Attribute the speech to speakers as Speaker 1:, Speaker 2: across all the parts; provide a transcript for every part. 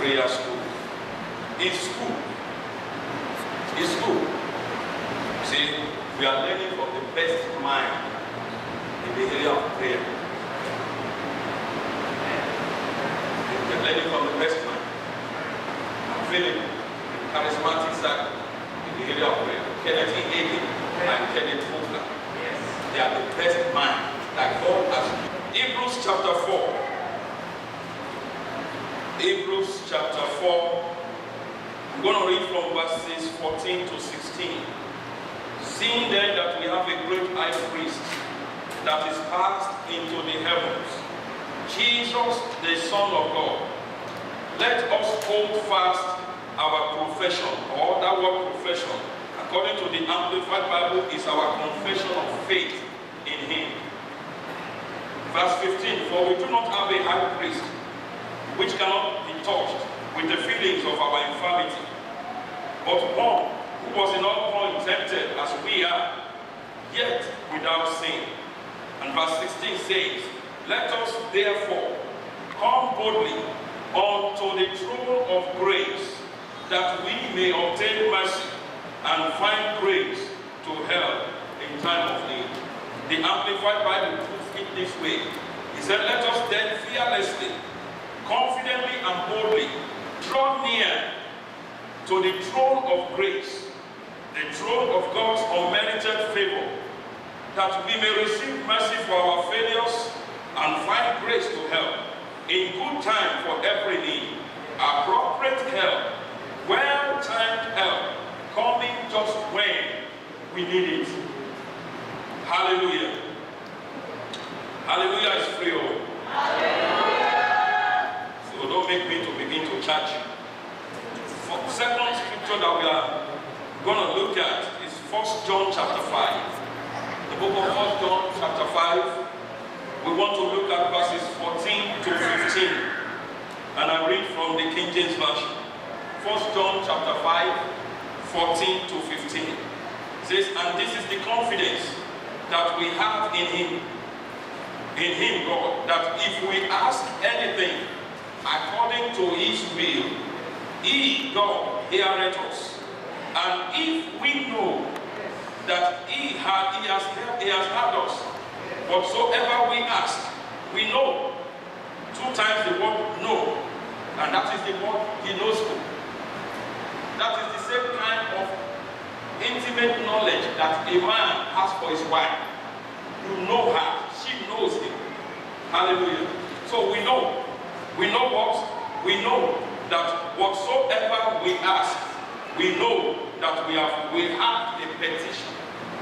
Speaker 1: prayer school. It's school. It's school. See, we are learning from the best mind in the area of prayer. We are learning from the best mind. I'm feeling charismatic side in the area of prayer. Kenneth E. Hagin and Kenneth Copeland. Yes. They are the best mind that God has. Hebrews chapter 4. Hebrews chapter 4. I'm going to read from verses 14 to 16. Seeing then that we have a great high priest that is passed into the heavens, Jesus, the Son of God, let us hold fast our profession, or that word profession, according to the Amplified Bible, is our confession of faith in Him. Verse 15, for we do not have a high priest which cannot be touched with the feelings of our infirmity, but one who was in all points tempted as we are, yet without sin. And verse 16 says, let us therefore come boldly unto the throne of grace, that we may obtain mercy and find grace to help in time of need. The Amplified Bible puts it this way. He said, let us then fearlessly, confidently and boldly draw near to the throne of grace, the throne of God's unmerited favor, that we may receive mercy for our failures and find grace to help in good time for every need, appropriate help, well-timed help, coming just when we need it. Hallelujah. Hallelujah is free. Hallelujah. So don't make me to begin to charge you. The second scripture that we are going to look at is 1 John chapter 5. The book of 1 John chapter 5. We want to look at verses 14 to 15. And I read from the King James Version. 1 John chapter 5, 14 to 15. It says, and this is the confidence that we have in Him, God, that if we ask anything according to His will, He, God, heareth us. And if we know that He has heard us, whatsoever we ask, we know. 2 times the word know, and that is the word He knows. That is the same kind of intimate knowledge that a man has for his wife. You know her, she knows him. Hallelujah. So we know what? We know that whatsoever we ask, we know that we have a petition.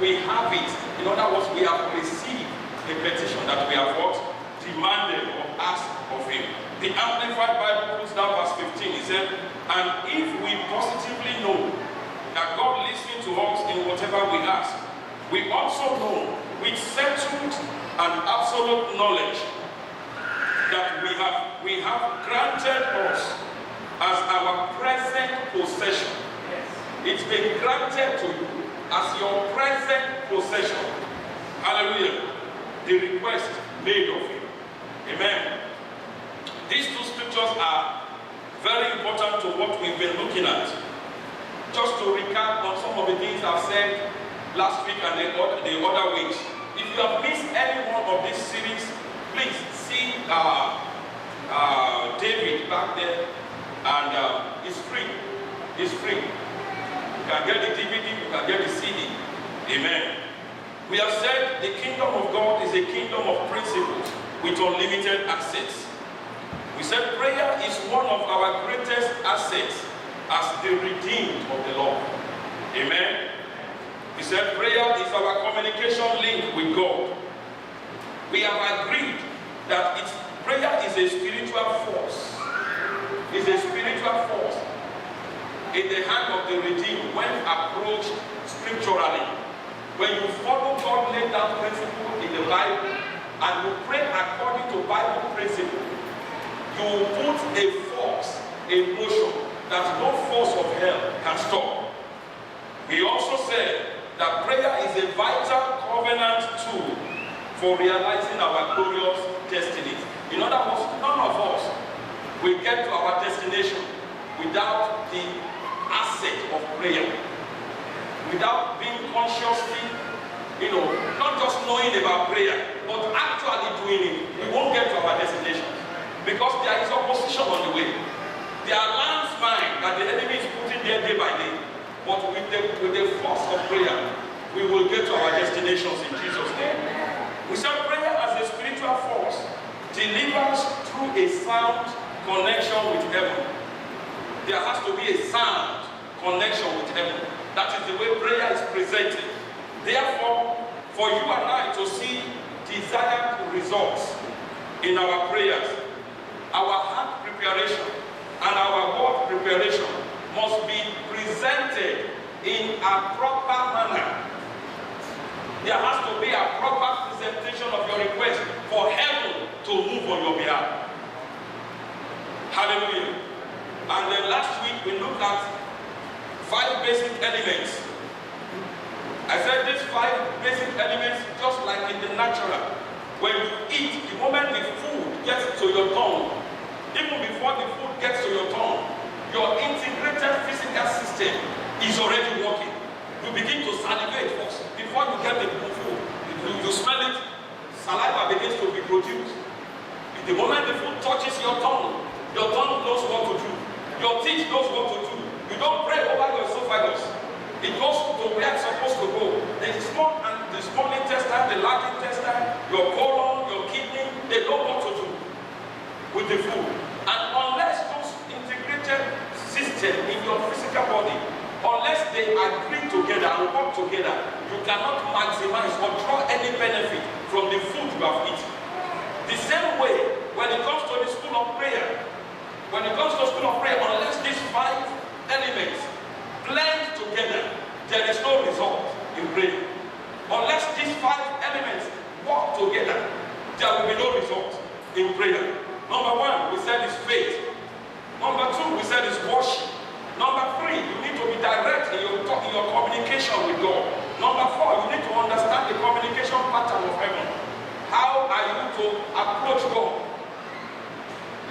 Speaker 1: We have it. In other words, we have received a petition that we have what? Demanded or asked of Him. The Amplified Bible puts down verse 15. He said, and if we positively know that God listens to us in whatever we ask, we also know with settled and absolute knowledge that we have granted us as our present possession. It's been granted to you as your present possession. Hallelujah. The request made of you. Amen. These two scriptures are very important to what we've been looking at. Just to recap on some of the things I've said last week and the other weeks. If you have missed any one of this series, please see David back there, and it's free. It's free. You can get the DVD, you can get the CD. Amen. We have said the kingdom of God is a kingdom of principles with unlimited access. We said prayer is one of our greatest assets as the redeemed of the Lord. Amen. We said prayer is our communication link with God. We have agreed that prayer is a spiritual force. It's a spiritual force in the hand of the redeemed when approached scripturally. When you follow God laid down principle in the Bible and you pray according to Bible principle, you put a force in motion that no force of hell can stop. We also said that prayer is a vital covenant tool for realizing our glorious destinies. In other words, none of us will get to our destination prayer without being consciously, not just knowing about prayer, but actually doing it, we won't get to our destination. Because there is opposition on the way. There are landmines that the enemy is putting there day by day. But with the force of prayer, we will get to our destinations in Jesus' name. We say prayer as a spiritual force delivers through a sound connection with heaven. There has to be a sound connection with heaven. That is the way prayer is presented. Therefore, for you and I to see desired results in our prayers, our heart preparation and our word preparation must be presented in a proper manner. There has to be a proper presentation of your request for heaven to move on your behalf. Hallelujah. And then last week we looked at 5 basic elements. I said these 5 basic elements, just like in the natural, when you eat, the moment the food gets to your tongue, even before the food gets to your tongue, your integrated physical system is already working. You begin to salivate first. Before you get the food, you smell it, saliva begins to be produced. The moment the food touches your tongue knows what to do. Your teeth knows what to do. You don't pray over your esophagus. It goes to where it's supposed to go. The small intestine, the large intestine, your colon, your kidney, they know what to do with the food. And unless those integrated systems in your physical body, unless they agree together and work together, you cannot maximize or draw any benefit from the food you have eaten. The same way, when it comes to the school of prayer, unless these 5 elements blend together, there is no result in prayer. Unless these 5 elements work together, there will be no result in prayer. Number 1, we said is faith. Number 2, we said is worship. Number 3, you need to be direct in your communication with God. Number 4, you need to understand the communication pattern of heaven. How are you to approach God?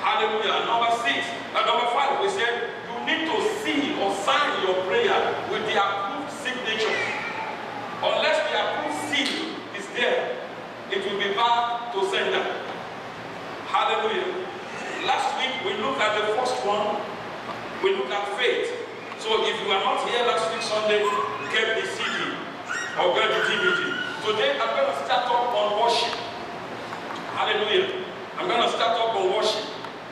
Speaker 1: Hallelujah. Number 5, we said you need to seal or sign your prayer with the approved signature. Unless the approved seal is there, it will be back to sender. Hallelujah. Last week we looked at the first one. We looked at faith. So if you are not here last week Sunday, get the CD or get the DVD. Today I'm going to start up on worship. Hallelujah. I'm going to start up on worship.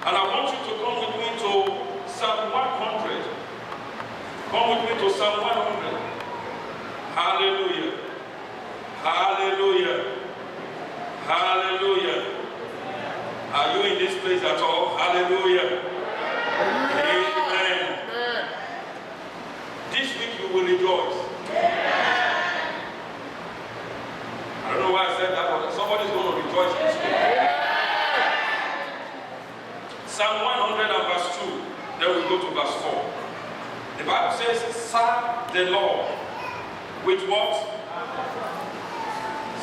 Speaker 1: And I want you to come with me to Psalm 100. Come with me to Psalm 100. Hallelujah. Hallelujah. Hallelujah. Are you in this place at all? Hallelujah. Amen. This week you will rejoice. I don't know why I said that, but somebody's going to rejoice this week. Psalm 100 and verse 2. Then we go to verse 4. The Bible says, serve the Lord with what?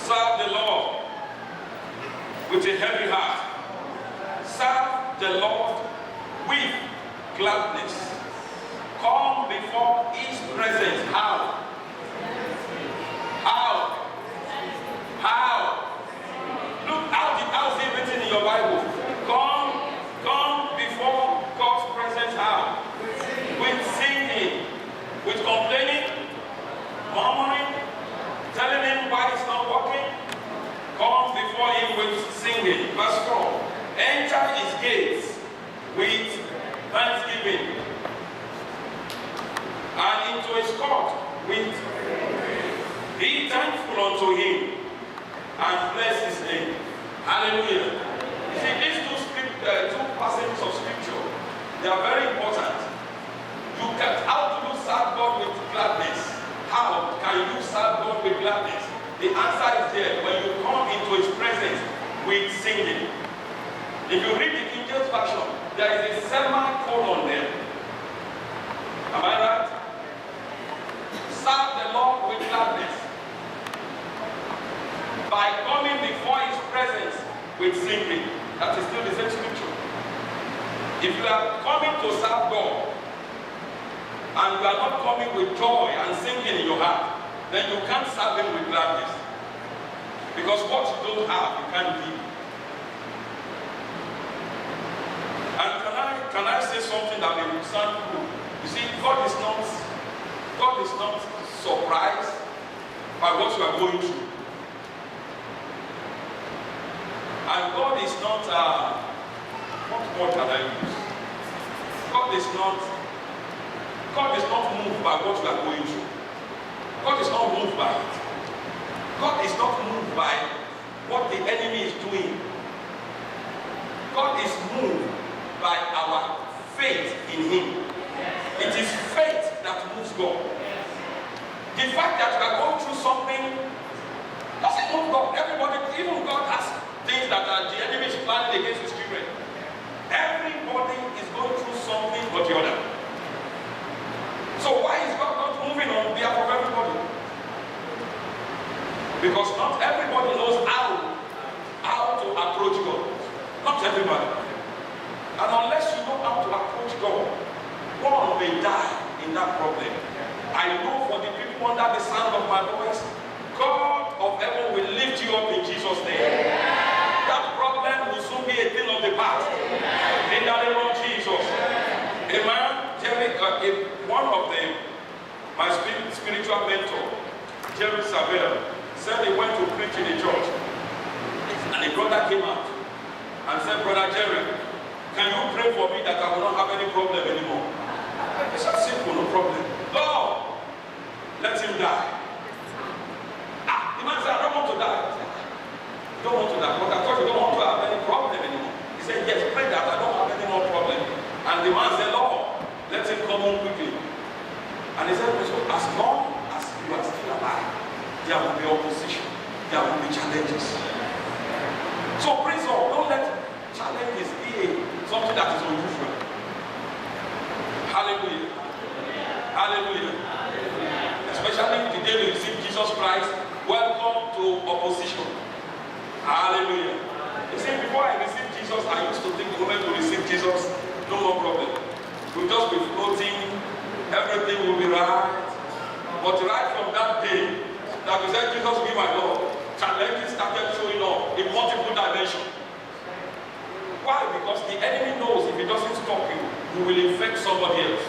Speaker 1: Serve the Lord with a heavy heart. Serve the Lord with gladness. Come before His presence. How? How? How? Look how is it written in your Bible? Come before God's presence. How? With singing, with complaining, murmuring, telling Him why it's not working. Come before Him with singing. Verse 4. Enter His gates with thanksgiving, and into His court with be thankful unto Him and bless His name. Hallelujah. You see, these two passages of scripture, they are very important. How do you serve God with gladness? How can you serve God with gladness? The answer is there when you come into His presence with singing. If you read the King James Version, there is a semicolon there. Am I right? Serve the Lord with gladness by coming before His presence with singing. That is still the same scripture. If you are coming to serve God, and you are not coming with joy and singing in your heart, then you can't serve him with gladness. Because what you don't have, you can't give. And can I say something that may sound cool? You see, God is not surprised by what you are going through. And God is not, what word can I use? God is not moved by what you are going through. God is not moved by it. God is not moved by what the enemy is doing. God is moved by our faith in him. It is faith that moves God. The fact that you are going through something doesn't move God. Everybody, even God has things that the enemy is planning against his children. Everybody is going through something but the other. So why is God not moving on behalf of everybody? Because not everybody knows how to approach God. Not everybody. And unless you know how to approach God, one may die in that problem. I know for the people under the sound of my voice, God of heaven will lift you up in Jesus' name. That problem will soon be a thing of the past. In the name of Jesus. Amen. One of my spiritual mentor, Jerry Savelle, said he went to preach in a church. And a brother came out and said, Brother Jerry, can you pray for me that I will not have any problem anymore? He said, simple, no problem. Lord, let him die. The man said, I don't want to die. You don't want to die, but I thought you don't want to have any problem anymore. He said, yes, pray that I don't have any more problem. And the man said, Lord, let him come home quickly. And he said, as long as you are still alive, there will be opposition, there will be challenges. So praise God, don't let challenges be something that is unusual. Hallelujah. Hallelujah. Especially the day we receive Jesus Christ, welcome to opposition. Hallelujah. You see, before I received Jesus, I used to think the moment to receive Jesus, no more problem. We'll just be floating, everything will be right. But right from that day, that we said, Jesus be my Lord, challenges started showing up in multiple dimensions. Why? Because the enemy knows if he doesn't stop you, you will infect somebody else.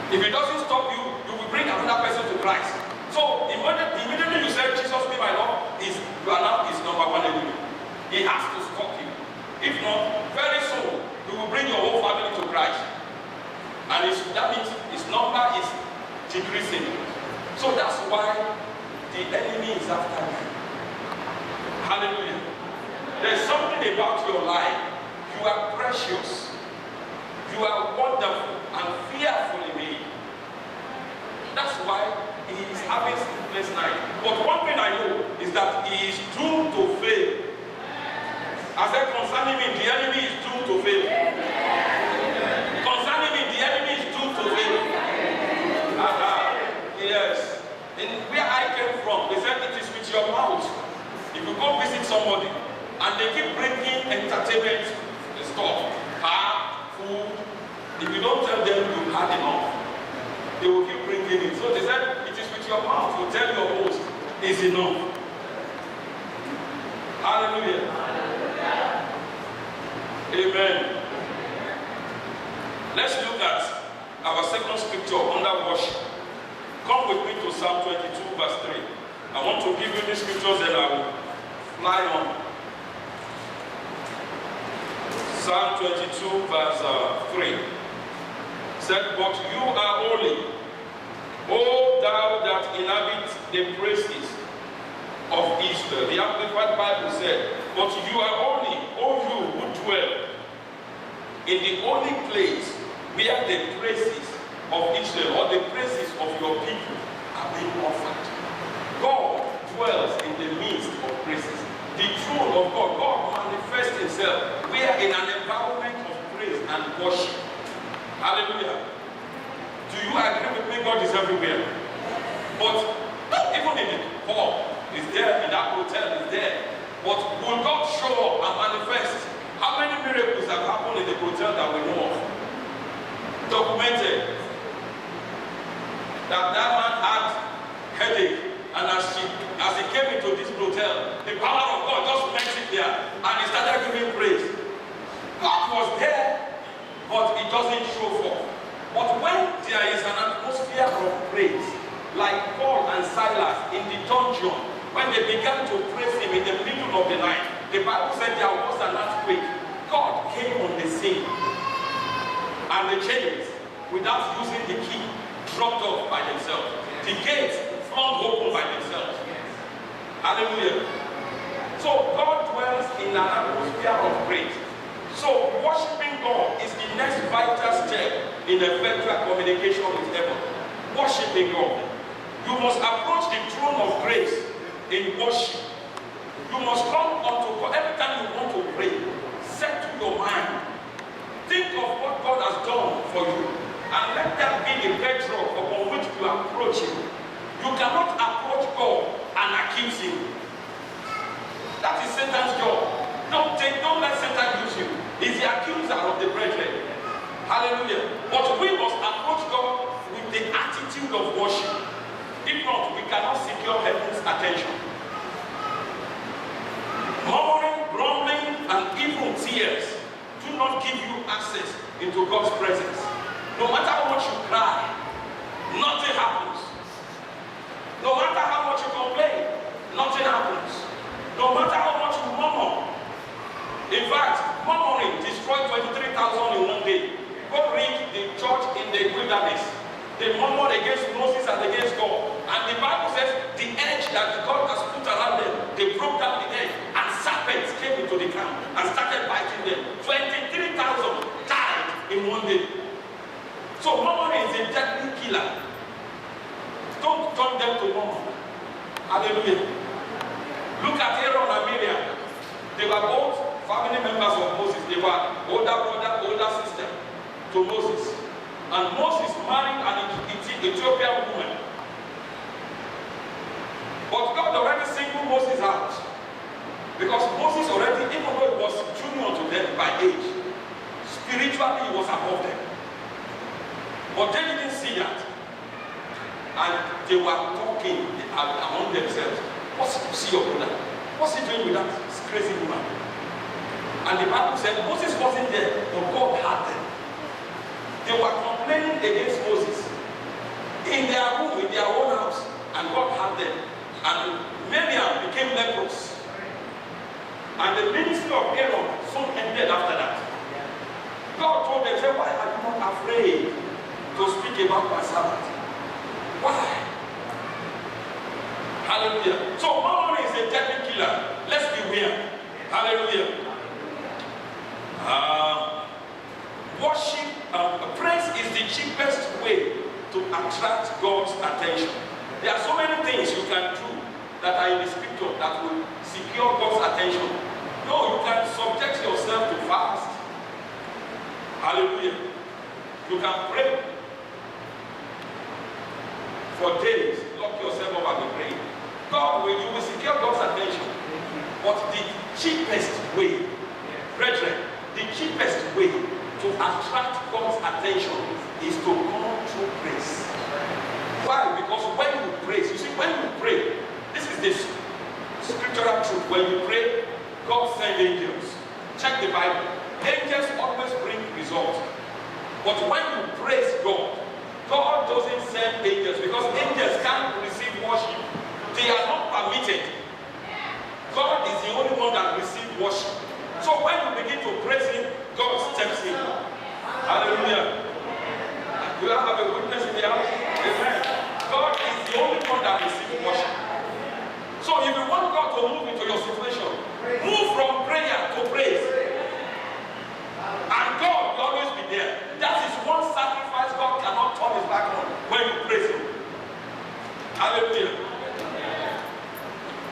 Speaker 1: If he doesn't stop you, you will bring another person to Christ. So immediately you say, Jesus be my Lord, you are now his number one enemy. He has to stop you. If not, very soon, you will bring your whole family to Christ. And that means his number is decreasing. So that's why the enemy is after you. Hallelujah. There's something about your life. You are precious. You are wonderful and fearfully made. That's why he is having sleepless night. But one thing I know is that he is doomed to fail. I said concerning me, the enemy is doomed to fail. Concerning me, the enemy is doomed to fail. Yes. And where I came from, they said it is with your mouth. If you go visit somebody and they keep bringing entertainment stuff, car, food, if you don't tell them you've had enough, they will keep bringing it. So they said it is with your mouth. You tell your host is enough. Hallelujah. Amen. Let's look at our second scripture under worship. Come with me to Psalm 22 verse 3. I want to give you these scriptures and I will fly on. Psalm 22 verse 3 said, but you are holy, O thou that inhabit the praises of Israel. The Amplified Bible said, but you are holy, O you who dwell in the holy place where the praises of Israel or the praises of your people are being offered. God dwells in the midst of praises. The throne of God, God manifests himself where in an environment of praise and worship. Hallelujah. Do you agree with me? God is everywhere. But even in the hall is there, in that hotel is there. But will God show up and manifest? How many miracles have happened in the hotel that we know of? Documented. that man had headache, and as he came into this hotel, the power of God just met it there, and he started giving praise. God was there, but it doesn't show forth. But when there is an atmosphere of praise, like Paul and Silas in the dungeon, when they began to praise him in the middle of the night, the Bible said there was an earthquake. God came on the scene, and the chains, without using the key, dropped off by themselves. The gates flung open by themselves. Hallelujah. So God dwells in an atmosphere of praise. So worshiping God is the next vital step in effectual communication with heaven. Worshiping God. You must approach the throne of grace in worship. You must come unto God every time you want to pray. Set to your mind. Think of what God has done for you, and let that be the bedrock upon which you approach Him. You cannot approach God and accuse Him. That is Satan's job. Don't let Satan use you. He's the accuser of the brethren. Hallelujah. But we must approach God with the attitude of worship. If not, we cannot secure heaven's attention. Murmuring, grumbling, and even tears do not give you access into God's presence. No matter how much you cry, nothing happens. No matter how much you complain, nothing happens. No matter how much you murmur. In fact, murmuring destroyed 23,000 in one day. Go read the church in the wilderness. They murmured against Moses and against God. And the Bible says the edge that God has put around them, they broke down the edge, and serpents came into the camp and started biting them. 23,000 died in one day. So murmuring is a deadly killer. Don't turn them to murmur. Hallelujah. Look at Aaron and Miriam. They were both family members of Moses. They were older brother, older sister to Moses. And Moses married an Ethiopian woman. But God already singled Moses out. Because Moses already, even though he was junior to them by age, spiritually he was above them. But they didn't see that. And they were talking among themselves. What's to see your brother? What's he doing with that crazy woman? And the Bible said Moses wasn't there, but God had them. They were complaining against Moses in their room, in their own house, and God had them. And Miriam became leprous. And the ministry of Aaron soon ended after that. God told them, why are you not afraid to speak about my servant? Why? Hallelujah. So murmuring is a deadly killer. Let's beware. Hallelujah. Worship, praise is the cheapest way to attract God's attention. There are so many things you can do that are in the scripture that will secure God's attention. No, you can subject yourself to fast. Hallelujah. You can pray for days. Lock yourself up and be praying. You will secure God's attention. But the cheapest way, brethren, the cheapest way to attract God's attention is to come through praise. Why? Because when you praise, you see, when you pray, this is the scriptural truth. When you pray, God sends angels. Check the Bible. Angels always bring results. But when you praise God, God doesn't send angels because angels can't receive worship. They are not permitted. God is the only one that receives worship. So when you begin to praise Him, God steps in. Hallelujah. Do you have a witness in the house? Amen. God is the only one that receives worship. So if you want God to move into your situation, move from prayer to praise. And God will always be there. That is one sacrifice God cannot turn His back on when you praise Him. Hallelujah.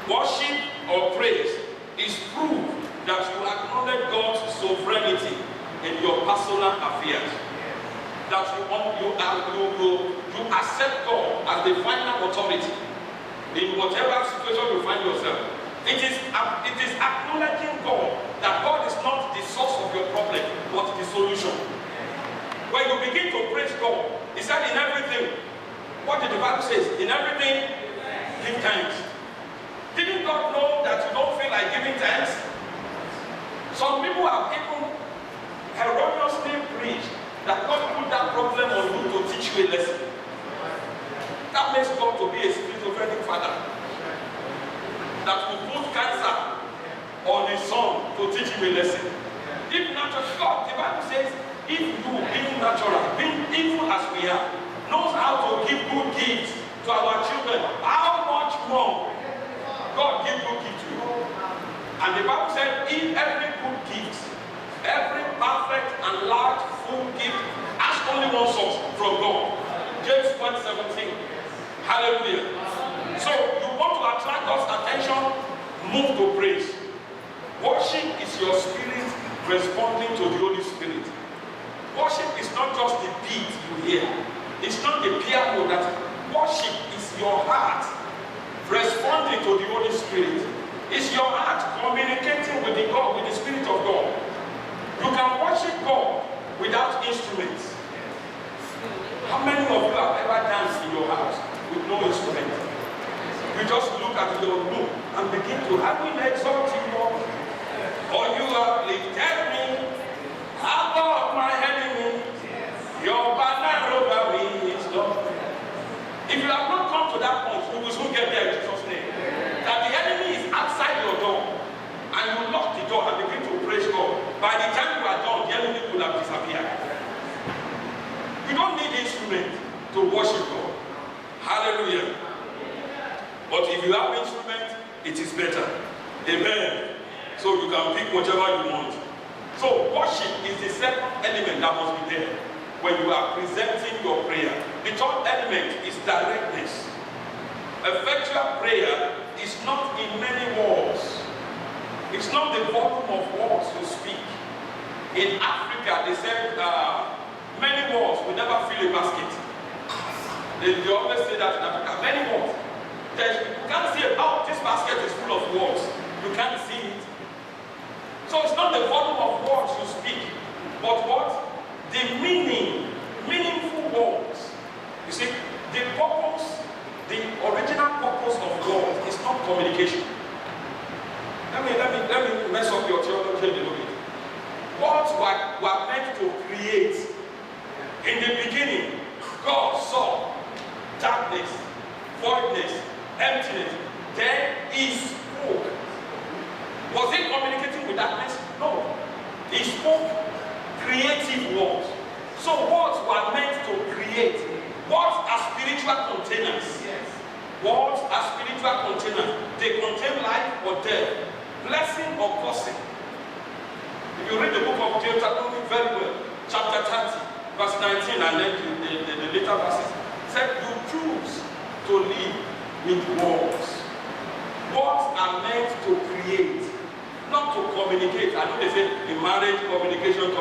Speaker 1: Worship or praise is proof that you acknowledge God's sovereignty in your personal affairs. That you accept God as the final authority in whatever situation you find yourself. It is acknowledging God that God is not the source of your problem, but the solution. When you begin to praise God, He said in everything, What did the Bible say? In everything, give thanks. Didn't God know that you don't feel like giving thanks? Some people have even erroneously preached that God put that problem on you to teach you a lesson. That makes God to be a schizophrenic father that will put cancer on his son to teach him a lesson. If natural, God, the Bible says, if you, being natural, being evil as we are, knows how to give good gifts to our children, how much more God give good gifts to you? And the Bible said, in every good gift, every perfect and large full gift has only one source, from God. James 1:17. Hallelujah. So you want to attract God's attention, move to praise. Worship is your spirit responding to the Holy Spirit. Worship is not just the beat you hear. It's not the piano. That worship is your heart responding to the Holy Spirit. It's your heart communicating with the God, with the Spirit of God. You can worship God without instruments. How many of you have ever danced in your house with no instrument? You just look at your room and begin to, I will exalt you, Lord. For you have lifted me above my enemies. Your banner over me is Lord. If you have not come to that point, you will soon get there in Jesus' name. That the enemy is outside your door and you lock the door and begin to praise God. By the time you are done, the enemy will have disappeared. You don't need instrument to worship God. Hallelujah. But if you have instrument, it is better. Amen. So you can pick whatever you want. So worship is the second element that must be there when you are presenting your prayer. The third element is directness. Effectual prayer is not in many words. It's not the volume of words you speak. In Africa, they said many words will never fill a basket. They always say that in Africa, many words. You can't see, oh, this basket is full of words. You can't see it. So it's not the volume of words you speak, but what? The meaningful words. You see, the purpose, the original purpose of God is not communication. Let me mess up your theology a little bit. Words were meant to create. In the beginning, God saw darkness, voidness, emptiness. Then he spoke. Was he communicating with darkness? No. He spoke creative words. So words were meant to create. Words are spiritual containers. Yes. Words are spiritual containers. They contain life or death, blessing or cursing. If you read the book of Deuteronomy very well, chapter 30, verse 19, and then the later verses, said you choose to live with words. Words are meant to create, not to communicate. I know they say in marriage, communication.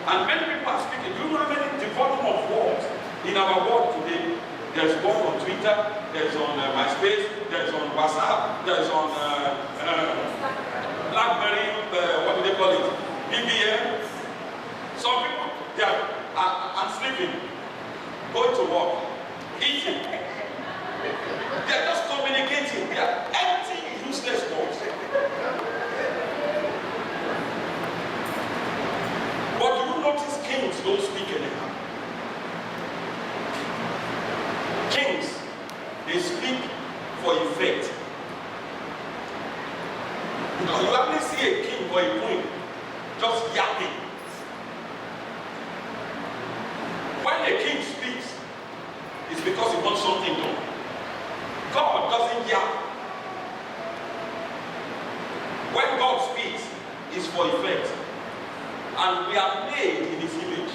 Speaker 1: And many people are speaking. Do you know how many the volume of words in our world today? There's one on Twitter, there's on MySpace, there's on WhatsApp, there's on BlackBerry, what do they call it? BBM. Some people, they are sleeping, going to work, eating. They're just communicating. They are empty, useless words. But do you notice kings don't speak anyhow? Kings, they speak for effect. You hardly see a king or a queen just yapping. When a king speaks, it's because he wants something done. God doesn't yap. When God speaks, it's for effect. And we are made in his image.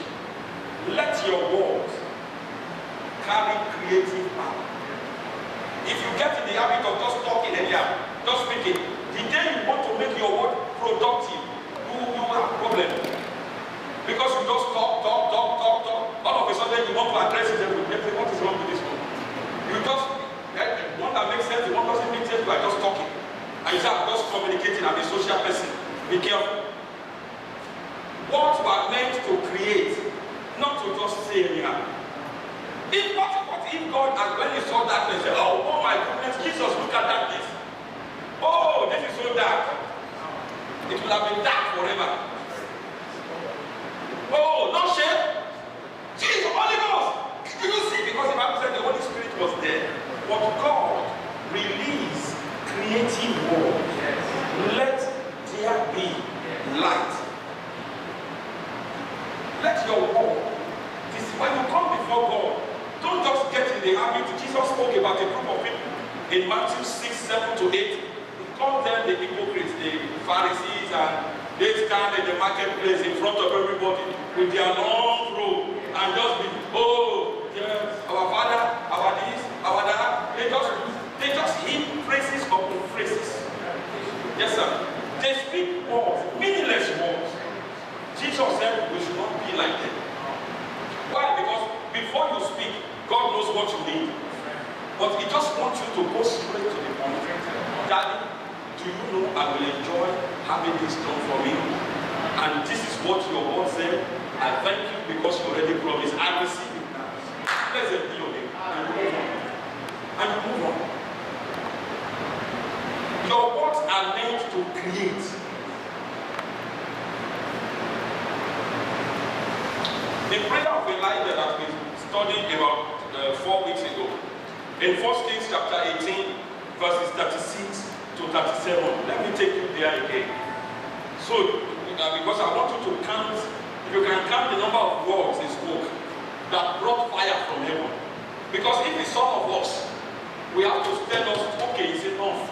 Speaker 1: Let your words carry creative power. If you get in the habit of just talking and just speaking, the day you want to make your word productive, you will have a problem. Because you just talk. All of a sudden you want to address it and what is wrong with this one? You just, one that makes sense, the one doesn't make sense, you are just talking. And you say, I'm just communicating, I'm a social person. Be careful. Words were meant to create, not to just say anyhow. What if God, and when he saw darkness, said, oh my goodness, Jesus, look at darkness. Oh, this is so dark. It will have been dark forever. Oh, no shame. Jesus, Holy Ghost. Did you see? Because the Bible said the Holy Spirit was there. But God released creative word. Let there be light. Let your word. This, when you come before God, don't just get in the habit. Jesus spoke about a group of people in Matthew 6, 7 to 8. He called them the hypocrites, the Pharisees, and they stand in the marketplace in front of everybody with their long robe and just be, oh, yes, our Father, our this, our that. They just heap phrases upon phrases. Yes, sir. They speak words, meaningless words. Jesus said we should not be like them. Why? Because before you speak, God knows what you need. But he just wants you to go straight to the point. Daddy, do you know I will enjoy having this done for me? And this is what your word said. I thank you because you already promised. I receive it now. Blessed be your name. And move on. And move on. Your words are meant to create. The prayer of Elijah that we studied about 4 weeks ago, in 1 Kings chapter 18, verses 36 to 37. Let me take you there again. So, because I want you to count, if you can count the number of words he spoke that brought fire from heaven. Because if it's some of us, we have to tell us, okay, it's enough.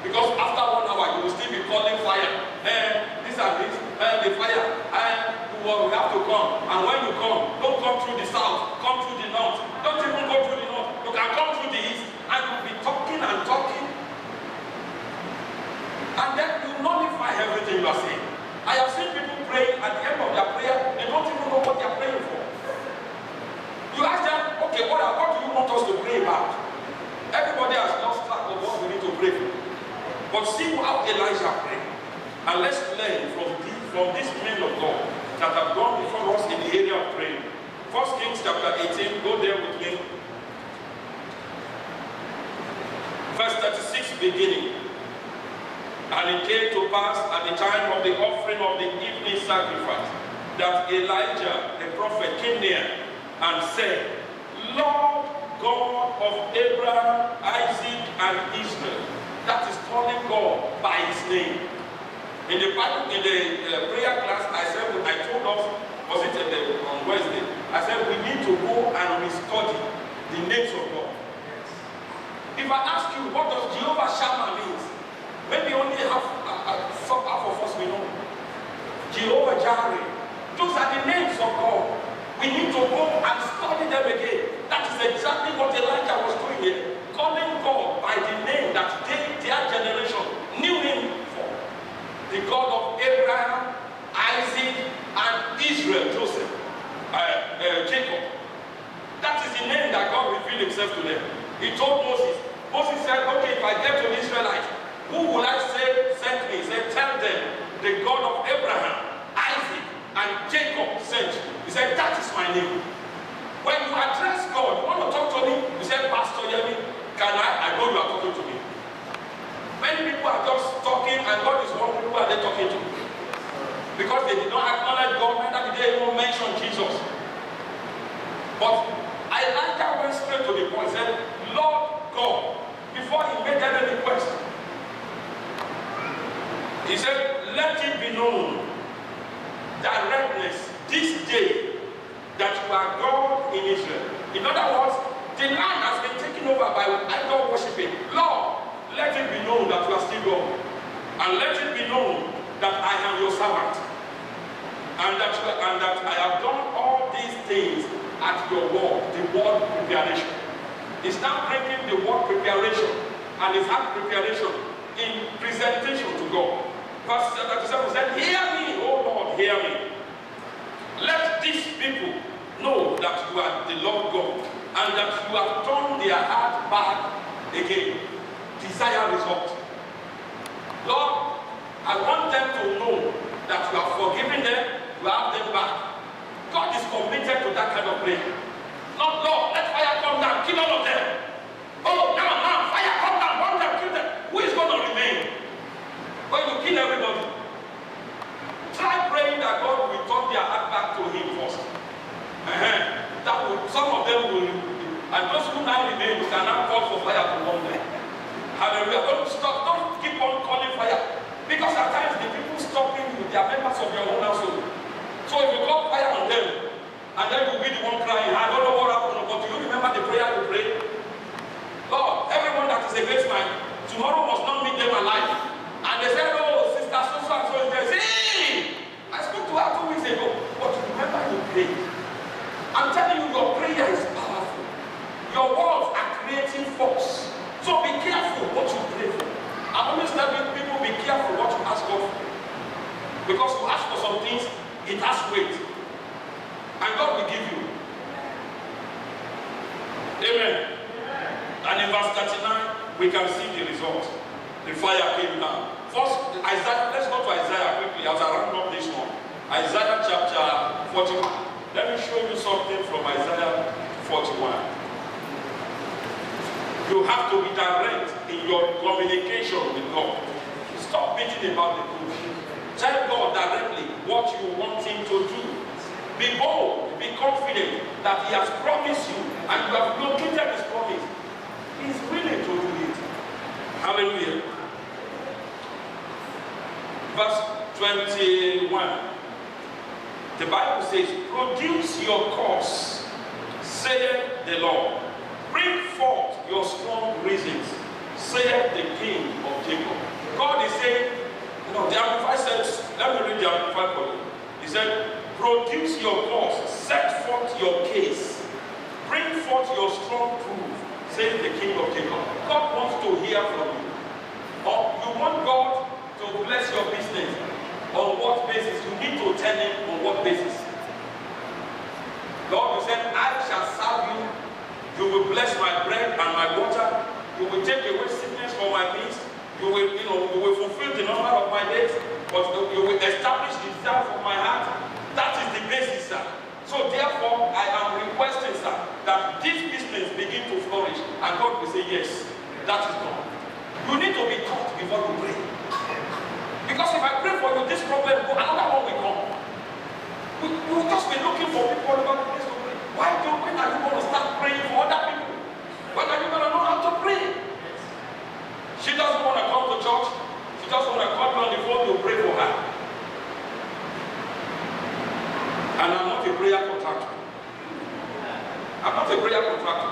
Speaker 1: Because after 1 hour, you will still be calling fire. This and this, the fire. We have to come. And when you come, don't come through the south, come through the north. Don't even go through the north. You can come through the east, and you'll be talking and talking. And then you nullify everything you are saying. I have seen people praying at the end of their prayer, they don't even know what they are praying for. You ask them, okay, what do you want us to pray about? Everybody has lost track of what we need to pray for. But see how Elijah prayed. And let's learn from these men of God that have gone before us in the area of prayer. 1 Kings chapter 18, go there with me. Verse 36 beginning. And it came to pass at the time of the offering of the evening sacrifice that Elijah the prophet came near and said, Lord God of Abraham, Isaac, and Israel. That is calling God by his name. In the Bible, in the prayer class, I told us, was it on Wednesday? I said we need to go and restudy the names of God. If I ask you, what does Jehovah Shammah mean? Maybe only half of us we know. Jehovah Jireh. Those are the names of God. We need to go and study them again. That is exactly what Elijah was doing here. Calling God by the name that their generation knew him for. The God of Abraham, Isaac, and Israel, Joseph, Jacob. That is the name that God revealed himself to them. He told Moses. Moses said, okay, if I get to the Israelites, who will I say sent me? He said, tell them, the God of Abraham, Isaac, and Jacob sent you. He said, that is my name. When you address God, you want to talk to me? You said, Pastor Yemi, can I know you are talking to me. Many people are just talking, and God is wondering who are they talking to. Because they did not acknowledge God, neither did they even mention Jesus. But Elijah went straight to the point, said, Lord God, before he made any request. He said, let it be known, directness, this day, that you are God in Israel. In other words, the land has been taken over by idol worshiping. Lord, let it be known that you are still God. And let it be known that I am your servant. And that I have done all these things at your word, the word preparation. He's now bringing the word preparation and his act preparation in presentation to God. Verse 37 said, hear me, O Lord, hear me. Let these people know that you are the Lord God and that you have turned their heart back again. Desire result. Lord, I want them to know that you have forgiven them, you have them back. God is committed to that kind of prayer. Not, Lord, let some of them will, and those who now remain, you can now call for fire to warm them. Hallelujah. Don't stop, don't keep on calling fire. Because at times the people stopping you, they are members of your own household. So if you call fire on them, and then you'll be the one crying, I don't know what happened, but do you remember the prayer you prayed? Lord, everyone that is against mine, tomorrow must not meet them alive. And they said, oh, sister so and so is there. Hey! I spoke to her 2 weeks ago, but remember you prayed. I'm telling you, your prayer is powerful. Your words are creating force. So be careful what you pray for. I'm always telling people, be careful what you ask God for. Because you ask for some things, it has weight. And God will give you. Amen. And in verse 39, we can see the result. The fire came down. First, Isaiah, let's go to Isaiah quickly as I round up this one. Isaiah chapter 41. Let me show you something from Isaiah 41. You have to be direct in your communication with God. Stop beating about the bush. Tell God directly what you want Him to do. Be bold, be confident that He has promised you and you have located His promise. He is willing to do it. Hallelujah. Verse 21. The Bible says, produce your cause, saith the Lord. Bring forth your strong reasons, saith the King of Jacob. God is saying, the Amplified says, let me read the Amplified for you. He said, produce your cause, set forth your case, bring forth your strong proof, says the King of Jacob. God wants to hear from you. Or you want God to bless your business. On what basis? You need to tell Him on what basis. Lord, you said, I shall serve you. You will bless my bread and my water. You will take away sickness from my midst. You will fulfill the number of my days. But you will establish the desire of my heart. That is the basis, sir. So therefore, I am requesting, sir, that this business begin to flourish. And God will say, yes, that is done. You need to be taught before you pray. Because if I pray for you, this problem, another one will come. You will just be looking for people all over the place to pray. When are you going to start praying for other people? When are you going to know how to pray? She doesn't want to come to church. She just want to call me on the phone to pray for her. And I'm not a prayer contractor. I'm not a prayer contractor.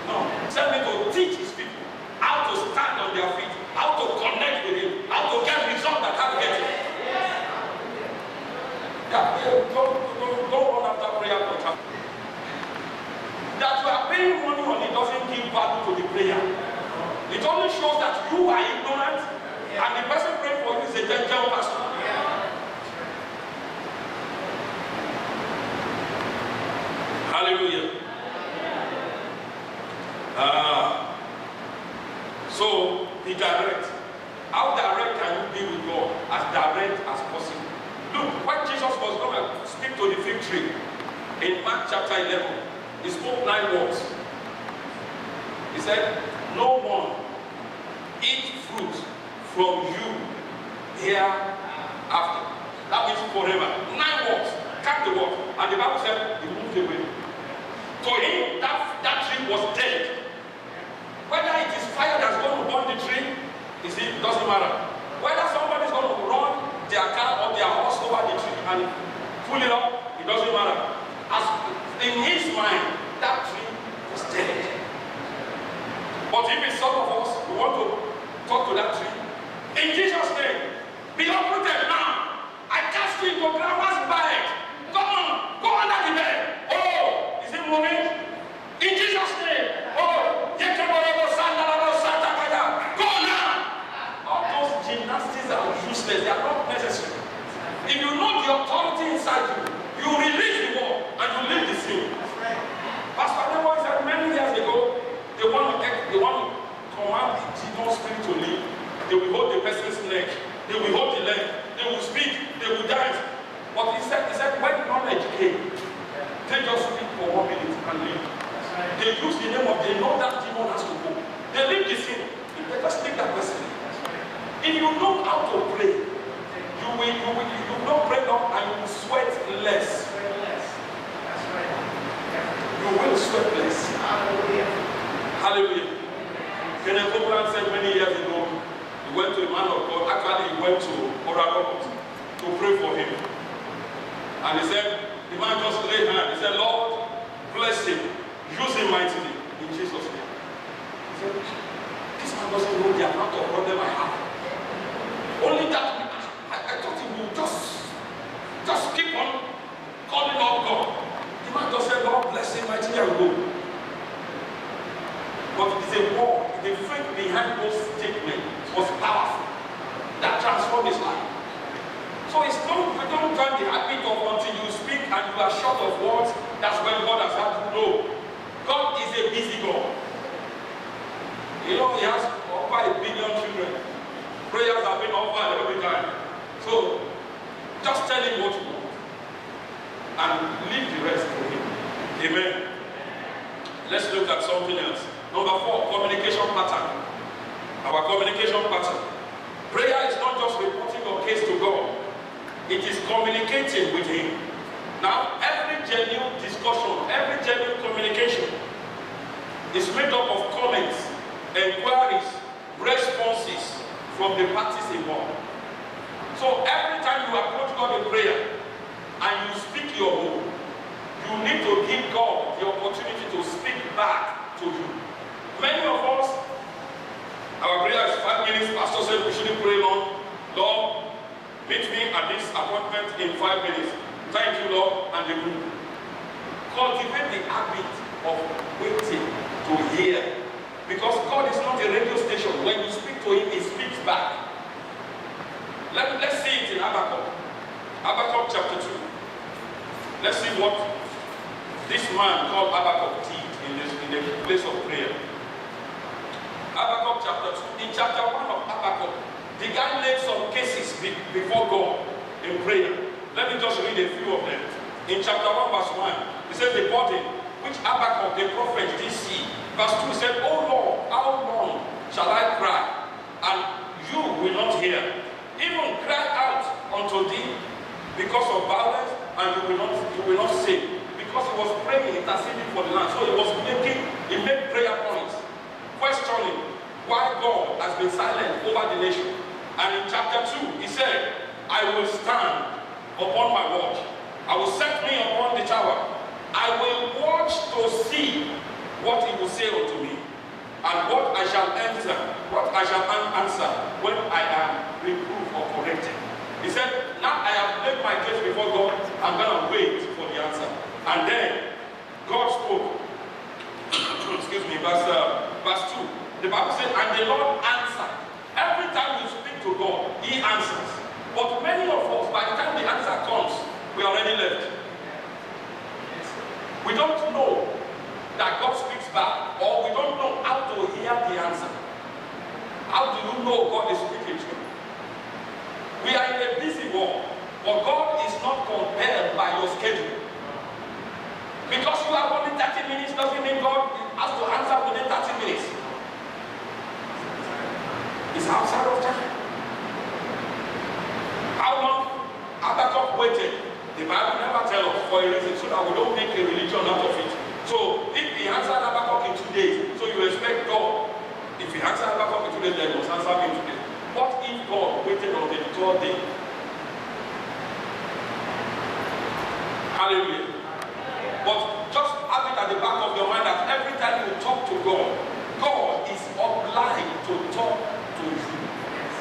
Speaker 1: No. Tell me to teach His people how to stand on their feet, how to connect with Him, how to get results that can't get it. Don't run after prayer contract. That you are paying money on it doesn't give value to the prayer. It only shows that you are ignorant and the person praying for you is a gentle pastor. Hallelujah. So be direct. How direct can you be with God? As direct as possible. Look, when Jesus was going to speak to the fig tree in Mark chapter 11, He spoke 9 words. He said, no one eat fruit from you hereafter. That means forever. 9 words. Count the word. And the Bible said, He moved away. To him, that tree was dead. Whether it is fire that's going to burn the tree, it doesn't matter. Whether somebody is going to run their car or their horse over the tree and pull it up, it doesn't matter. As in his mind, that tree was dead. But if it's some of us, we want to talk to that tree. In Jesus' name, be uprooted now. I cast you into grandma's bag. Come on, go under the bed. Oh, is it moving? In Jesus' name. Oh, go now. All those gymnastics are useless. They are not necessary. If you know the authority inside you, you release the word and you leave the scene. Pastor Nemo said many years ago, they want to command the demon spirit to leave. They will hold the person's neck. They will hold the leg. They will speak. They will dance. But he said when knowledge came, they just speak for 1 minute and leave. They use the name of, they know that demon has to go. They leave the scene. They just take that person. If you know how to pray, you will not pray long and you will sweat less. sweat less. Hallelujah. Kenneth Copeland said many years ago, he went to a man of God. Actually, he went to Oracle to pray for him. And he said, the man just laid hand. He said, Lord, bless him. Use him mightily. In Jesus' name. He said, this man doesn't know the amount of problem I have. Only that, I thought he would just keep on calling out God. The man just said, Lord, bless him mightily and go. But it's a war. The faith behind those statements was powerful. That transformed his life. So we don't join the habit of until you speak and you are short of words, that's when God has had to know. God is a busy God. You know, he has over 1 billion children. Prayers have been offered every time. So just tell him what you want. And leave the rest to him. Amen. Let's look at something else. Number 4, communication pattern. Our communication pattern. Prayer is not just reporting your case to God. It is communicating with him. Now, every genuine discussion, every genuine communication is made up of comments, inquiries, responses from the parties involved. So every time you approach God in prayer and you speak your own, you need to give God the opportunity to speak back to you. Many of us, our prayer is 5 minutes. Pastor said we shouldn't pray long. Lord, meet me at this appointment in 5 minutes. Thank you, Lord, and the move. Cultivate the habit of waiting to hear. Because God is not a radio station. When you speak to him, he speaks back. Let's see it in Habakkuk. Habakkuk chapter 2. Let's see what this man called Habakkuk did in the place of prayer. Habakkuk chapter 2. In chapter 1 of Habakkuk, the guy laid some cases before God in prayer. Let me just read a few of them. In chapter 1 verse 1, he said the body which Habakkuk the prophet did see. Verse 2 said, O Lord, how long shall I cry, and you will not hear? Even cry out unto thee because of violence, and you will not save. Because he was praying, interceding for the land. So he made prayer points, questioning why God has been silent over the nation. And in chapter 2, he said, I will stand upon my watch. I will set me upon the tower. I will watch to see what he will say unto me, and what I shall answer when I am reproved or corrected. He said, now I have laid my case before God, I'm going to wait for the answer. And then God spoke. Excuse me, verse 2. The Bible said, and the Lord answered. Every time you speak to God, he answers. But many of us, by the time the answer comes, we already left. We don't know that God speaks back, or we don't know how to hear the answer. How do you know God is speaking to you? We are in a busy world, but God is not compelled by your schedule. Because you have only 30 minutes doesn't mean God has to answer within 30 minutes. It's outside of time. How long Habakkuk waited? The Bible never tells us for a reason, so that we don't make a religion out of it. So if he answered Habakkuk in 2 days, so you expect God, if he answered Habakkuk in 2 days, then he must answer me in 2 days. What if God waited until the 3rd day? Hallelujah. But just have it at the back of your mind that every time you talk to God, God is obliged to talk to you.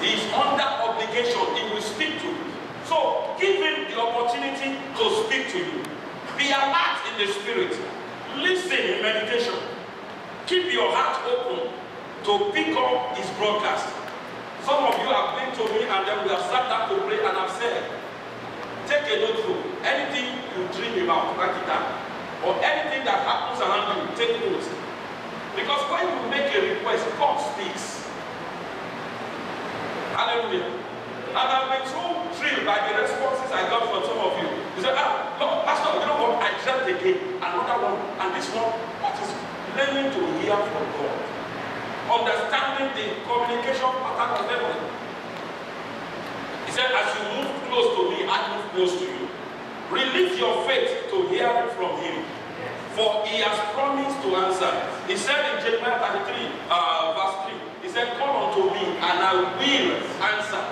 Speaker 1: He is under obligation. He will speak to you. So give him the opportunity to speak to you. Be alert in the spirit. Listen in meditation. Keep your heart open to pick up his broadcast. Some of you have been to me and then we have sat down to pray and I've said, take a notebook. Anything you dream about, write it down. Or anything that happens around you, take notes. Because when you make a request, God speaks. Hallelujah. And I've been so thrilled by the responses I got from some of you. You say, Lord, Pastor, you know what? I dreamt again. Another one. And this one, what is learning to hear from God? Understanding the communication pattern of heaven. He said, as you move close to me, I move close to you. Release your faith to hear from him. For he has promised to answer. He said in Jeremiah 33, verse 3, he said, call unto me and I will answer.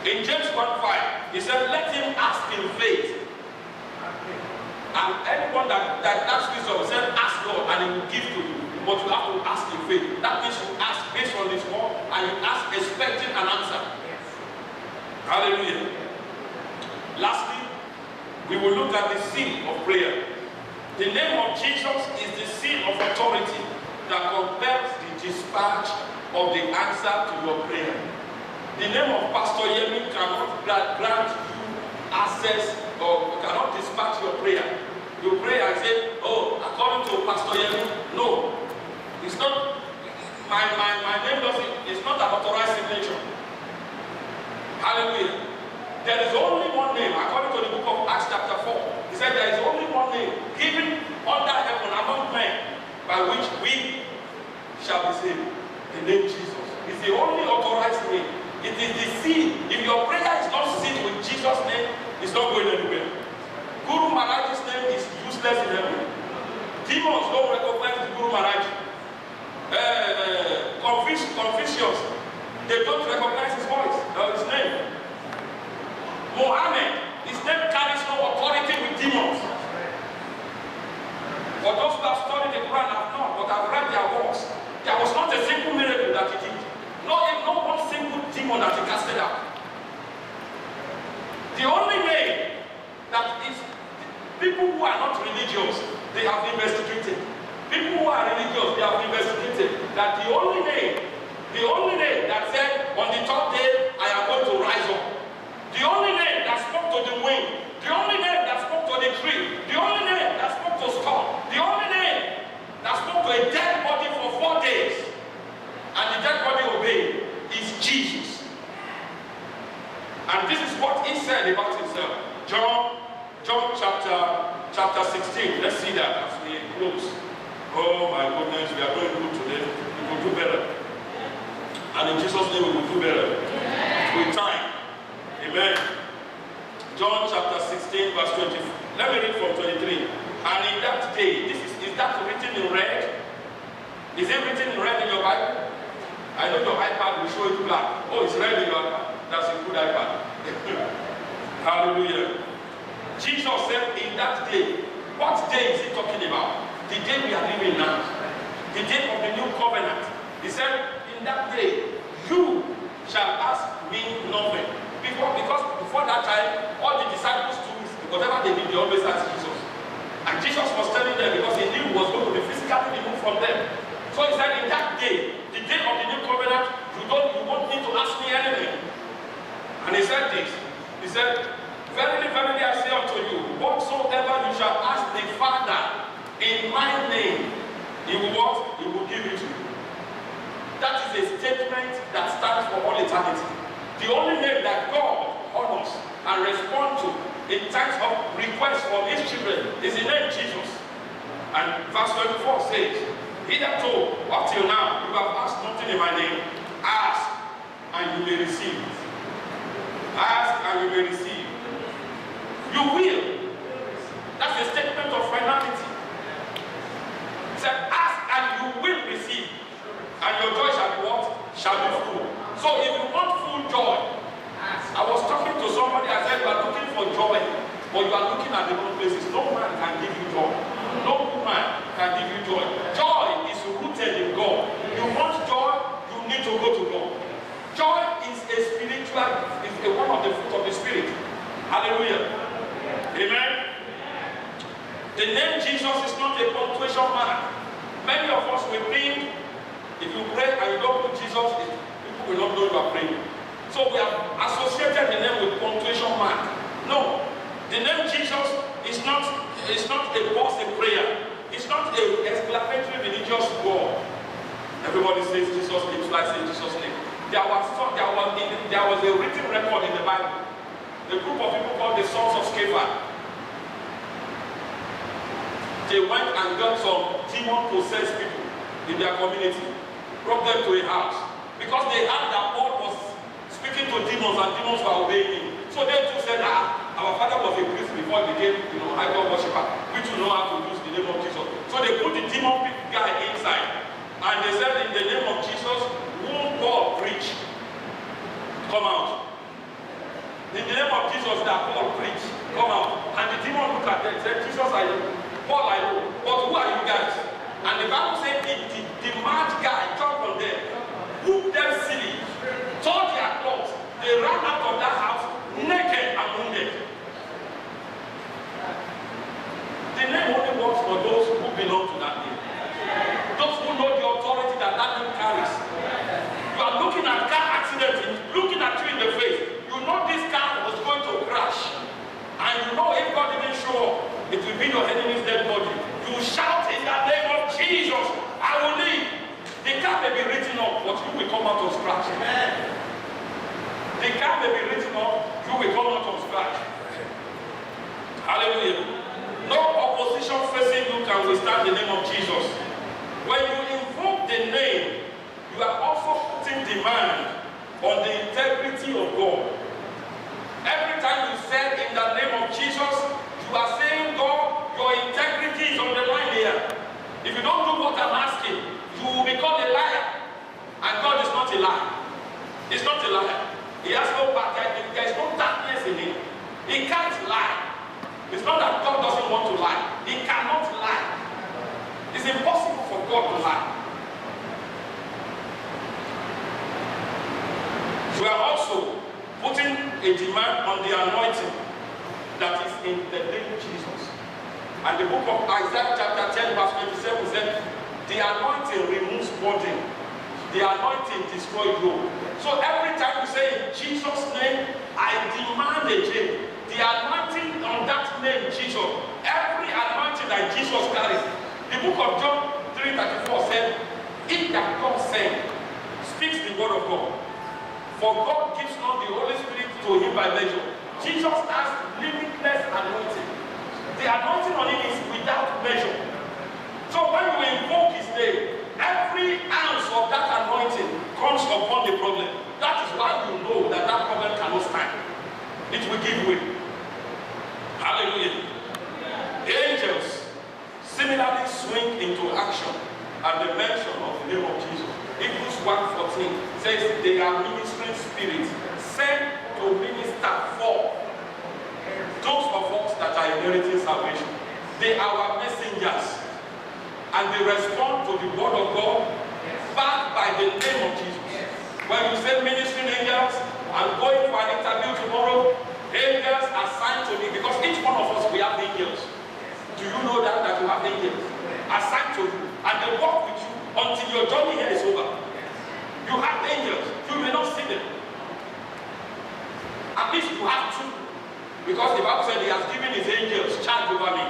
Speaker 1: In James 1:5, he said, let him ask in faith. And anyone that asks wisdom, he said, ask God and he will give to you. But you have to ask in faith. That means you ask based on his word and you ask expecting an answer. Yes. Hallelujah. Lastly, we will look at the seal of prayer. The name of Jesus is the seal of authority that compels the dispatch of the answer to your prayer. The name of Pastor Yemi cannot grant you access or cannot dispatch your prayer. You pray and say, oh, according to Pastor Yemi, no. It's not, my name doesn't, it's not an authorized signature. Hallelujah. There is only one name, according to the book of Acts chapter 4. He said there is only one name given under heaven among men by which we shall be saved. The name Jesus. It's the only authorized name. It is the seal. If your prayer is not sealed with Jesus' name, it's not going anywhere. Guru Maharaj's name is useless in heaven. Demons don't recognize the Guru Maharaj. Confucius, they don't recognize his voice or his name. Mohammed, his name carries no authority with demons. For those who have studied the Quran have not, but have read their works, there was not a single miracle that he did. No one single demon that he casted out. The only name that is people who are not religious, they have investigated. People who are religious, they have investigated that the only name that said on the third day, I am going to rise up. The only name that spoke to the wind, the only name that spoke to the tree, the only name that spoke to storm, the only name that spoke to a dead body for 4 days, and the dead body obeyed, is Jesus. And this is what he said about himself. John chapter 16. Let's see that as we close. Oh my goodness, we are doing good today. We will do better. And in Jesus' name we will do better. With time. Amen. John chapter 16 verse 20. Let me read from 23. And in that day, is that written in red? Is it written in red in your Bible? I know your iPad will show it black. Oh, it's red in your iPad. That's a good iPad. Hallelujah. Jesus said in that day, what day is he talking about? The day we are living now. The day of the new covenant. He said, in that day, you shall ask me nothing. Because before that time, all the disciples do whatever they did, they always ask Jesus. And Jesus was telling them because he knew he was going to be physically removed from them. So he said, in that day, the day of the new covenant, you won't need to ask me anything. And he said this. He said, verily, verily, I say unto you, whatsoever you shall ask the Father in my name, he will what? He will give it to you. That is a statement that stands for all eternity. The only name that God honors and responds to in times of request from his children is the name Jesus. And verse 24 says, hitherto, up till now, you have asked nothing in my name. Ask, and you may receive. Ask, and you may receive. You will. That's a statement of finality. He said, ask, and you will receive. And your joy shall be what? Shall be full. So if you want full joy, I was talking to somebody, I said, you are looking for joy, but you are looking at the wrong places. No man can give you joy. No woman can give you joy. Joy is rooted in God. You want joy, you need to go to God. Joy is a spiritual, is one of the fruit of the Spirit. Hallelujah. Amen. The name Jesus is not a punctuation mark. Many of us will think, if you pray and you don't put Jesus, people will not know you are praying. So we have associated the name with punctuation mark. No. The name Jesus is not a boss in prayer. It's not an exclamatory religious word. Everybody says Jesus name, so I say Jesus name. There was a written record in the Bible. The group of people called the sons of Sceva. They went and got some demon-possessed people in their community, brought them to a house, because they heard that Paul was speaking to demons and demons were obeying him. So they too said, our father was a priest before he became, idol worshiper. We too know how to come out. In the name of Jesus, that Paul preached, come out. And the demon looked at them and said, Jesus, I know. Paul, I know. But who are you guys? And the Bible said the mad guy jumped on them, whooped them silly, tore their clothes. They ran out of that house naked and wounded. The name only works for those who belong to that name. Those who know the authority that that name carries. You are looking at car accident, looking at you in the face. You know this car was going to crash. And you know if God didn't show up, it will be your enemy's dead body. You shout in the name of Jesus, I will live. The car may be written off, but you will come out of scratch. The car may be written off, you will come out of scratch. Hallelujah. No opposition facing you can withstand the name of Jesus. When you invoke the name, you are also putting demand on the integrity of God. Every time you say in the name of Jesus, you are saying, God, your integrity is on the line here. If you don't do what I'm asking, you will become a liar. And God is not a liar. He's not a liar. He has no back. There is no darkness in him. He can't lie. It's not that God doesn't want to lie. He cannot lie. It's impossible for God to lie. You are also putting a demand on the anointing that is in the name of Jesus. And the book of Isaiah chapter 10 verse 27 said, the anointing removes burden. The anointing destroys yoke. So every time you say in Jesus' name, I demand a change. The anointing on that name, Jesus, every anointing that Jesus carries. The book of John 3:34 said, "He that God sent speaks the word of God. For God gives not the Holy Spirit to him by measure." Jesus has limitless anointing. The anointing on him is without measure. So when you invoke his name, every ounce of that anointing comes upon the problem. That is why you know that that problem cannot stand. It will give way. Hallelujah. Angels similarly swing into action at the mention of the name of Jesus. Hebrews 1:14 says they are ministering spirits sent to minister for those of us that are inheriting salvation. They are our messengers, and they respond to the word of God backed by the name of Jesus. When you say ministering angels, I'm going for an interview tomorrow, angels assigned to me, because each one of us we have angels. Do you know that you have angels assigned to you, and they walk with you until your journey here is over? You have angels. You may not see them. At least you have two, because the Bible said he has given his angels charge over me.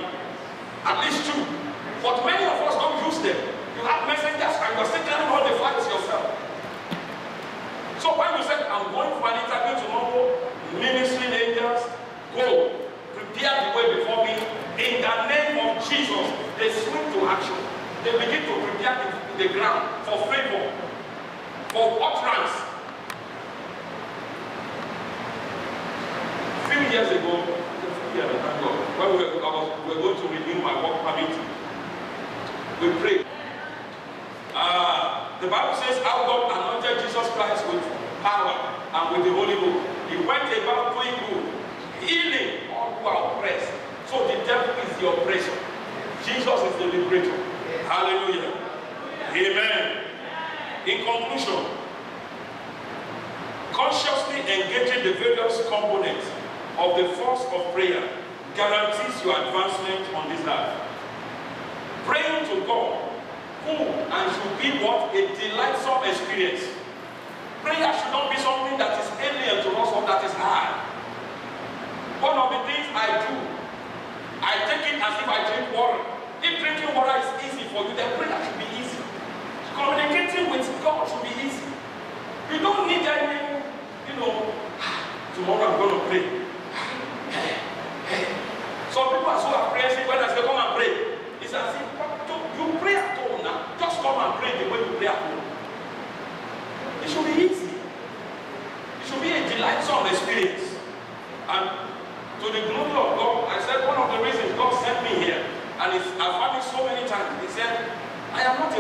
Speaker 1: At least two. But many of us don't use them. You have messengers and you're still carrying all the fights yourself. So when you say, I'm going for an interview tomorrow, ministering angels, go, prepare the way before me. In the name of Jesus, they swing to action. They begin to prepare the ground for favor, for utterance. A few years ago, when we were going to renew my work permit, we prayed. The Bible says how God anointed Jesus Christ with power and with the Holy Ghost. He went about doing good, healing all who are oppressed. So the devil is the oppressor. Jesus is the liberator. Hallelujah. Amen. In conclusion, consciously engaging the various components of the force of prayer guarantees your advancement on this earth. Praying to God, who and should be what? A delightsome experience. Prayer should not be something that is alien to us or that is hard. One of the things I do, I take it as if I drink water. If drinking water is easy for you, then prayer should be easy. Communicating with God should be easy. You don't need any, tomorrow I'm going to pray. Some people are so apprehensive when I say, come and pray. It's as if you pray at home now. Just come and pray the way you pray at home. It should be easy. It should be a delightsome experience. And to the glory of God, I said one of the reasons God sent me here, and I've had it so many times. He said, I'm not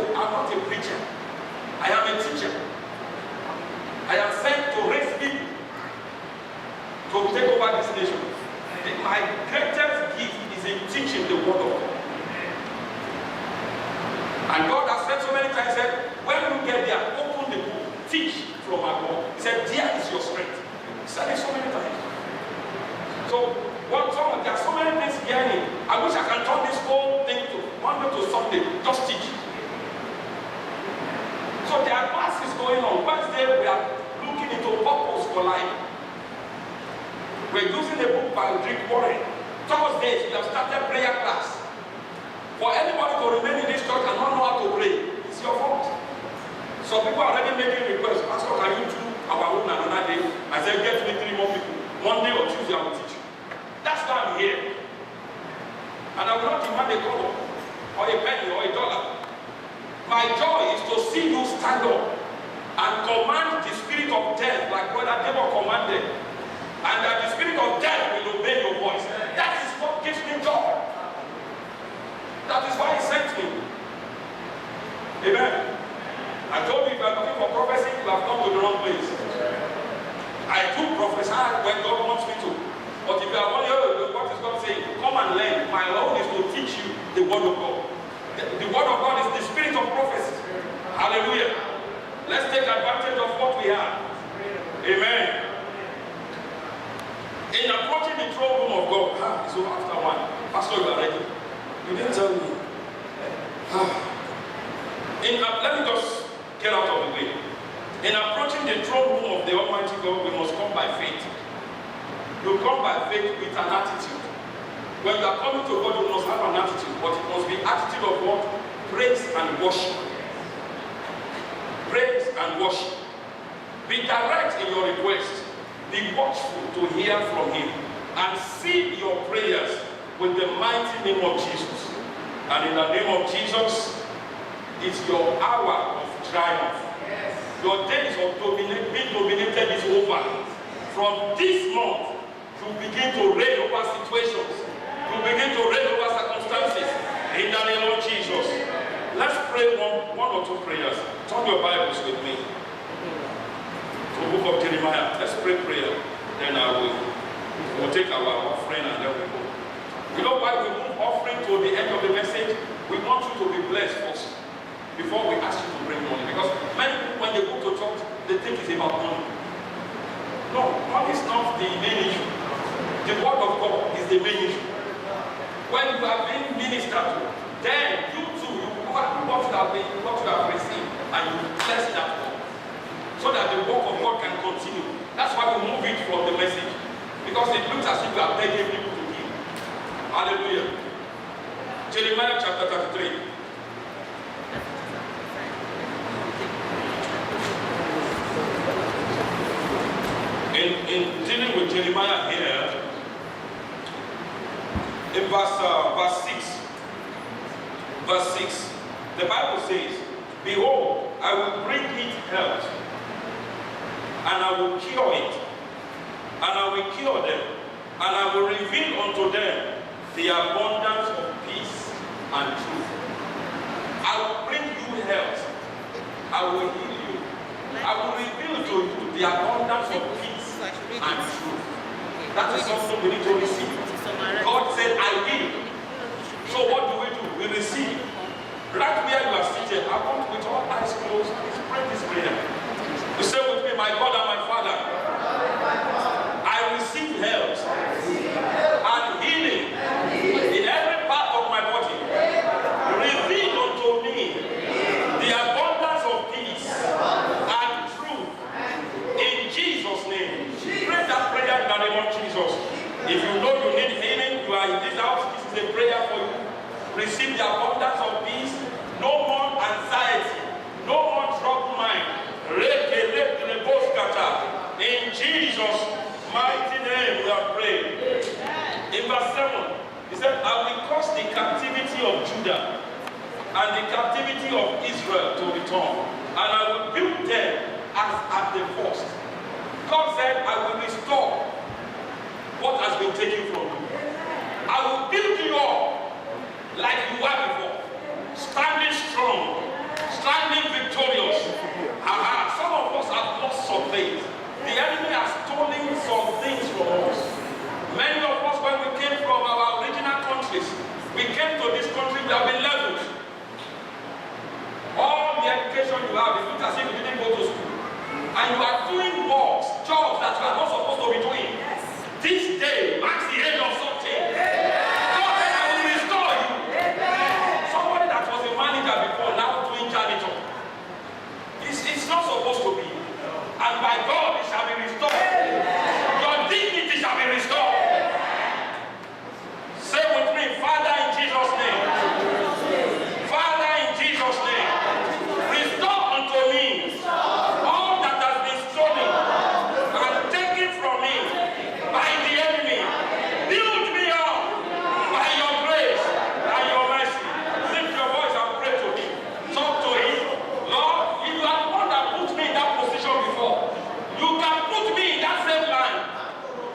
Speaker 1: a preacher. I am a teacher. I am sent to raise people over this nation. My greatest gift is in teaching the word of God. And God has said so many times, said, when you get there, open the book, teach from our God. He said, there is your strength. He said it so many times. So, there are so many things behind it. I wish I can turn this whole thing to Monday to Sunday, just teach. So there are classes going on. Wednesday, we are looking into purpose for life. We're using a book by Rick Warren. Thursdays, we have started prayer class. For anybody to remain in this church and not know how to pray, it's your fault. So people are already making requests. Pastor, can you do our own another day? I said, get me 3 more people. Monday or Tuesday, I will teach you. That's why I'm here. And I will not demand a dollar, or a penny, or a dollar. My joy is to see you stand up and command the spirit of death, like Brother David commanded, and that the spirit of death will obey your voice. That is what gives me joy. That is why he sent me. Amen. I told you, if you are looking for prophecy, you have come to the wrong place. I do prophesy when God wants me to. But if you are wondering, oh, what is God saying? Come and learn. My Lord is to teach you the word of God. The word of God is the spirit of prophecy. Hallelujah. Let's take advantage of what we have. Amen. In approaching the throne room of God, so after one, Pastor, you are ready. You didn't tell me. Let me just get out of the way. In approaching the throne room of the Almighty God, we must come by faith. You come by faith with an attitude. When you are coming to God, you must have an attitude, but it must be attitude of what? Praise and worship. Praise and worship. Be direct in your request. Be watchful to hear from Him, and seal your prayers with the mighty name of Jesus. And in the name of Jesus, it's your hour of triumph. Yes. Your days of being dominated is over. From this month, you begin to reign over situations. You begin to reign over circumstances. In the name of Jesus. Let's pray one or two prayers. Turn your Bibles with me to the book of Jeremiah. Let's pray prayer. Then we'll take our offering and then we go. You know why we move offering to the end of the message? We want you to be blessed first before we ask you to bring money. Because many people, when they go to church, they think it's about money. No, money is not the main issue. The word of God is the main issue. When you are being ministered to, then you too, what you have received, and you bless that word, so that the work of God can continue. That's why we move it from the message, because it looks as if you are begging people to give. Hallelujah. Jeremiah chapter 33. In dealing with Jeremiah here, in verse 6, the Bible says, behold, I will bring it health, and I will cure it, and I will cure them, and I will reveal unto them the abundance of peace and truth. I will bring you health, I will heal you, I will reveal to you the abundance of peace and truth. That is something we need to receive. God said, I will. So what do? We receive. Right where you are seated, I want with all eyes closed, please pray this prayer. You say with me, my God and my Father, I receive health and healing in every part of my body. Reveal unto me the abundance of peace and truth in Jesus' name. Pray that prayer in the name of Jesus. If you know you need healing, you are in this house, this is a prayer for you. Receive the abundance of peace, no more anxiety, no more troubled mind. In Jesus' mighty name we are praying. In verse 7, he said, I will cause the captivity of Judah and the captivity of Israel to return, and I will build them as at the first. God said, I will restore what has been taken from you. I will build you up like you were before, standing strong, standing victorious. Some of us have lost some things. The enemy has stolen some things from us. you have, it looks as if you didn't go to school. And you are doing works, jobs that you are not supposed to be doing. Yes. This day marks the end of something. God said, I will restore you. Somebody that was a manager before, now doing janitor. It's not supposed to be. And by God, it shall be restored. Your dignity shall be restored. Say with me, Father, in Jesus' name. Father, in Jesus' name. Restore unto me all that has been stolen and taken from me by the enemy. Build me up by your grace and your mercy. Lift your voice and pray to him. Talk to him. Lord, if you are the one that put me in that position before, you can put me in that same land.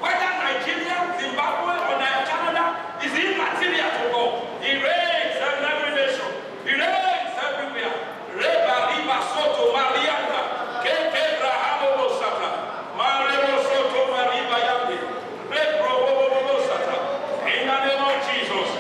Speaker 1: Whether Nigeria, Zimbabwe, or Canada is immaterial to God. He reigns in every nation. He reigns everywhere. Reba riba soto marianda. Keke brahamo sata. Marebo soto mariba yande. Rebro sata. In the name of Jesus.